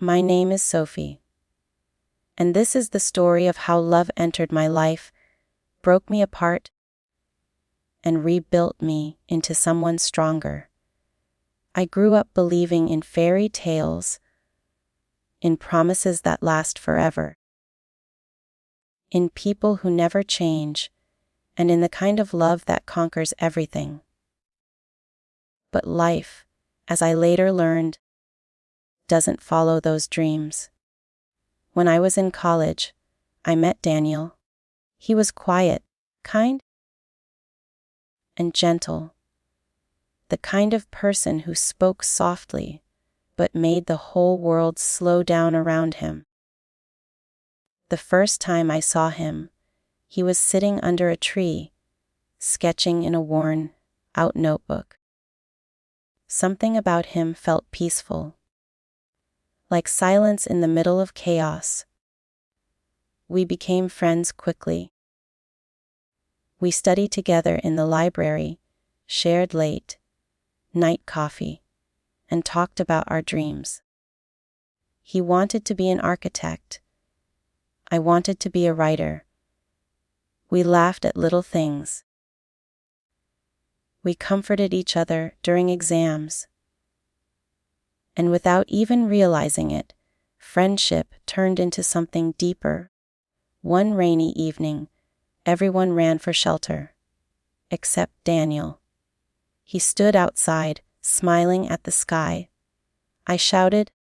My name is Sophie, and this is the story of how love entered my life, broke me apart, and rebuilt me into someone stronger. I grew up believing in fairy tales, in promises that last forever, in people who never change, and in the kind of love that conquers everything. But life, as I later learned, doesn't follow those dreams. When I was in college, I met Daniel. He was quiet, kind, and gentle. The kind of person who spoke softly, but made the whole world slow down around him. The first time I saw him, he was sitting under a tree, sketching in a worn-out notebook. Something about him felt peaceful, like silence in the middle of chaos. We became friends quickly. We studied together in the library, shared late-night coffee, and talked about our dreams. He wanted to be an architect. I wanted to be a writer. We laughed at little things. We comforted each other during exams. And without even realizing it, friendship turned into something deeper. One rainy evening, everyone ran for shelter, except Daniel. He stood outside, smiling at the sky. I shouted,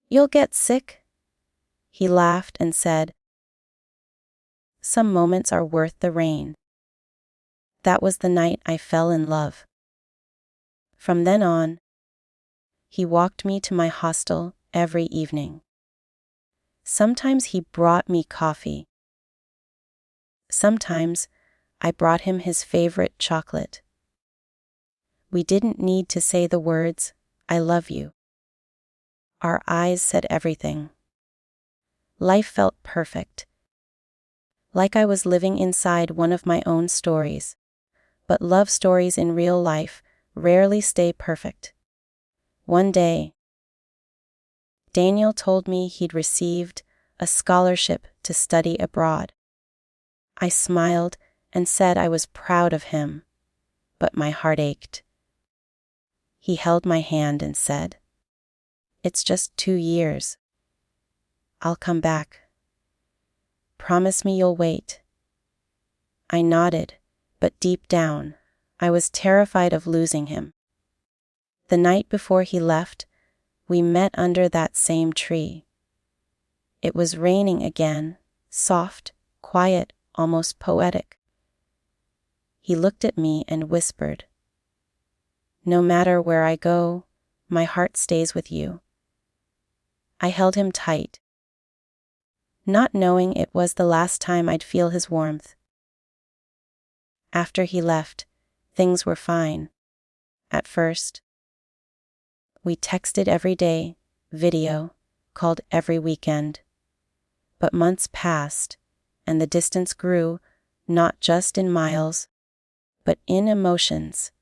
"You'll get sick." He laughed and said, "Some moments are worth the rain." That was the night I fell in love. From then on, he walked me to my hostel every evening. Sometimes he brought me coffee. Sometimes I brought him his favorite chocolate. We didn't need to say the words, "I love you." Our eyes said everything. Life felt perfect, like I was living inside one of my own stories. But love stories in real life rarely stay perfect. One day, Daniel told me he'd received a scholarship to study abroad. I smiled and said I was proud of him, but my heart ached. He held my hand and said, "It's just 2 years. I'll come back. Promise me you'll wait." I nodded, but deep down, I was terrified of losing him. The night before he left, we met under that same tree. It was raining again, soft, quiet, almost poetic. He looked at me and whispered, "No matter where I go, my heart stays with you." I held him tight, not knowing it was the last time I'd feel his warmth. After he left, things were fine. At first, we texted every day, video, called every weekend. But months passed, and the distance grew, not just in miles, but in emotions.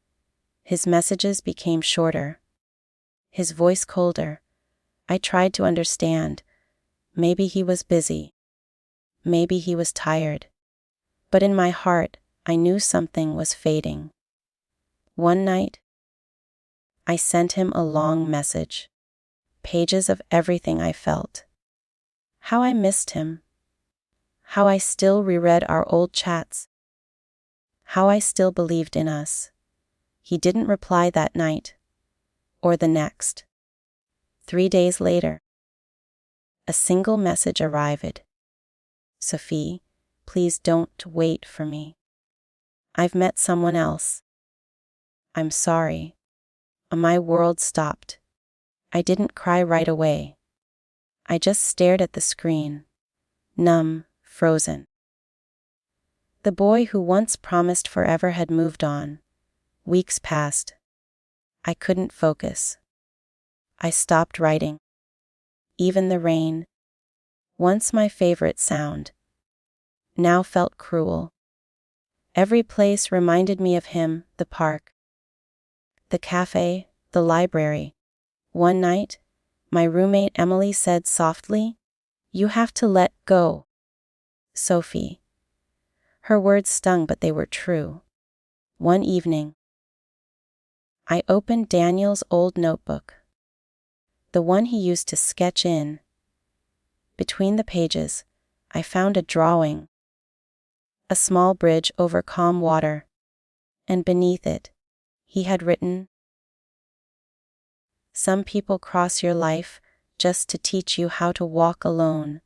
His messages became shorter, his voice colder. I tried to understand. Maybe he was busy. Maybe he was tired. But in my heart, I knew something was fading. One night, I sent him a long message, pages of everything I felt. How I missed him. How I still reread our old chats. How I still believed in us. He didn't reply that night, or the next. 3 days later, a single message arrived. "Sophie, please don't wait for me. I've met someone else. I'm sorry." My world stopped. I didn't cry right away. I just stared at the screen, numb, frozen. The boy who once promised forever had moved on. Weeks passed. I couldn't focus. I stopped writing. Even the rain, once my favorite sound, now felt cruel. Every place reminded me of him, the park, the cafe, the library. One night, My roommate Emily said softly, "You have to let go, Sophie." Her words stung, but they were true. One evening, I opened Daniel's old notebook, the one he used to sketch in. Between the pages, I found a drawing, a small bridge over calm water, and beneath it, he had written, "Some people cross your life just to teach you how to walk alone."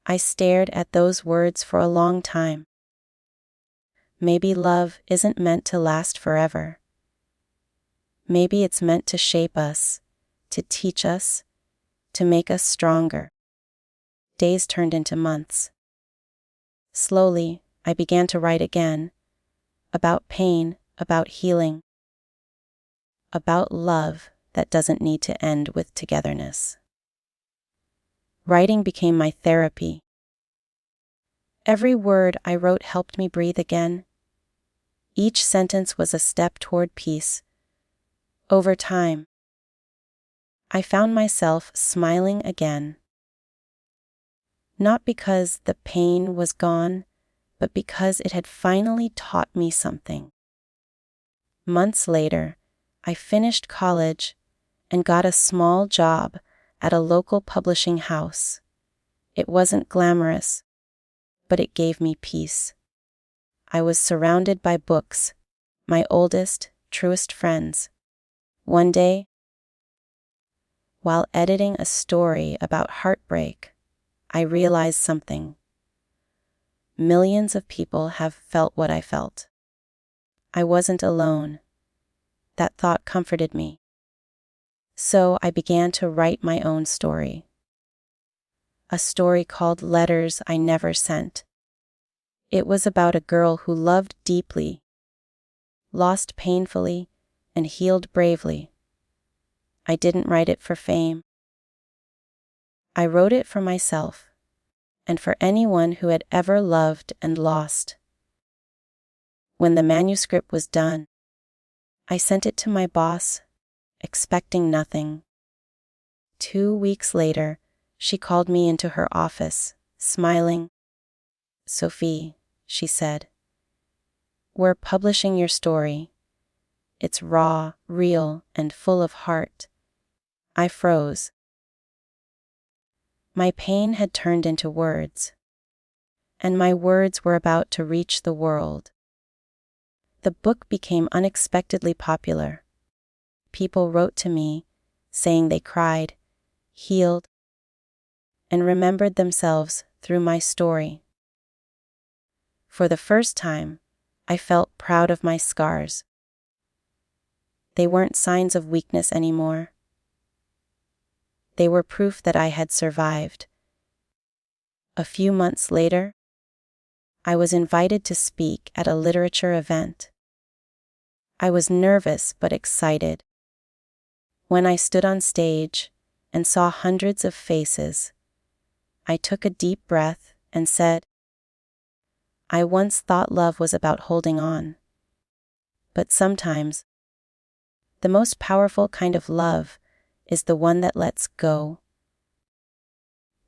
I stared at those words for a long time. Maybe love isn't meant to last forever. Maybe it's meant to shape us, to teach us, to make us stronger. Days turned into months. Slowly, I began to write again, about pain, about healing, about love that doesn't need to end with togetherness. Writing became my therapy. Every word I wrote helped me breathe again. Each sentence was a step toward peace. Over time, I found myself smiling again. Not because the pain was gone, but because it had finally taught me something. Months later, I finished college and got a small job at a local publishing house. It wasn't glamorous, but it gave me peace. I was surrounded by books, my oldest, truest friends. One day, while editing a story about heartbreak, I realized something. Millions of people have felt what I felt. I wasn't alone. That thought comforted me. So I began to write my own story. A story called Letters I Never Sent. It was about a girl who loved deeply, lost painfully, and healed bravely. I didn't write it for fame. I wrote it for myself, and for anyone who had ever loved and lost. When the manuscript was done, I sent it to my boss, expecting nothing. 2 weeks later, she called me into her office, smiling. "Sophie," she said, "we're publishing your story. It's raw, real, and full of heart." I froze. My pain had turned into words, and my words were about to reach the world. The book became unexpectedly popular. People wrote to me, saying they cried, healed, and remembered themselves through my story. For the first time, I felt proud of my scars. They weren't signs of weakness anymore. They were proof that I had survived. A few months later, I was invited to speak at a literature event. I was nervous but excited. When I stood on stage and saw hundreds of faces, I took a deep breath and said, "I once thought love was about holding on. But sometimes, the most powerful kind of love is the one that lets go."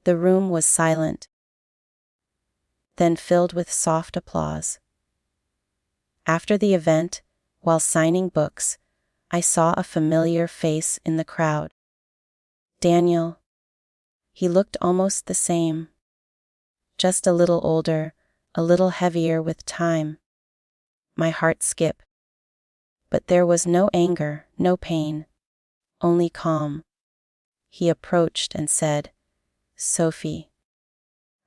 The room was silent, then filled with soft applause. After the event, while signing books, I saw a familiar face in the crowd. Daniel. He looked almost the same, just a little older, a little heavier with time. My heart skipped. But there was no anger, no pain, only calm. He approached and said, "Sophie."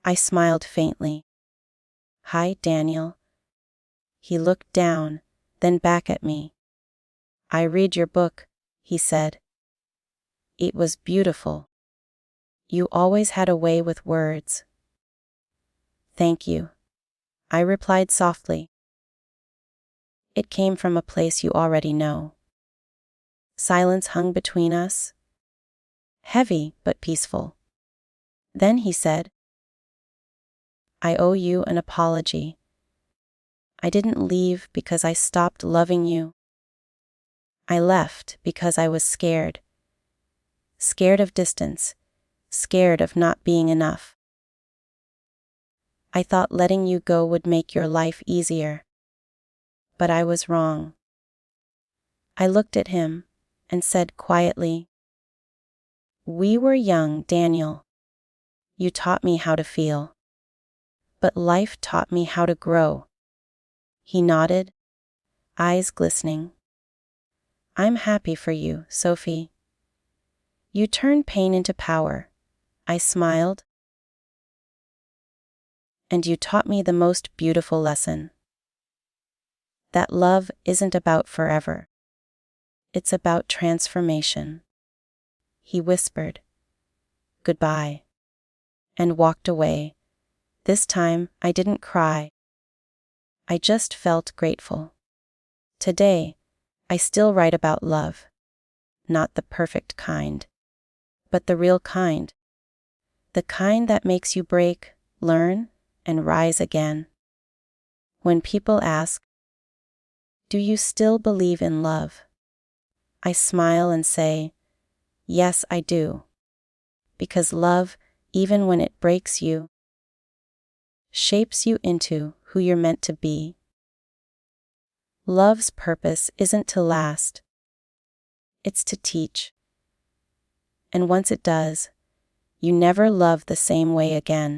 I smiled faintly. "Hi, Daniel." He looked down, then back at me. "I read your book," he said. "It was beautiful. You always had a way with words." "Thank you," I replied softly. It came from a place you already know. Silence hung between us, heavy but peaceful. Then he said, "I owe you an apology. I didn't leave because I stopped loving you. I left because I was scared. scared of distance, scared of not being enough. I thought letting you go would make your life easier. But I was wrong. I looked at him and said quietly, "We were young, Daniel. You taught me how to feel. But life taught me how to grow." He nodded, eyes glistening. "I'm happy for you, Sophie. You turned pain into power." I smiled. "And you taught me the most beautiful lesson. That love isn't about forever. It's about transformation." He whispered, "Goodbye," and walked away. This time, I didn't cry. I just felt grateful. Today, I still write about love. Not the perfect kind, but the real kind. The kind that makes you break, learn, and rise again. When people ask, "Do you still believe in love?" I smile and say, "Yes, I do." Because love, even when it breaks you, shapes you into who you're meant to be. Love's purpose isn't to last. It's to teach. And once it does, you never love the same way again.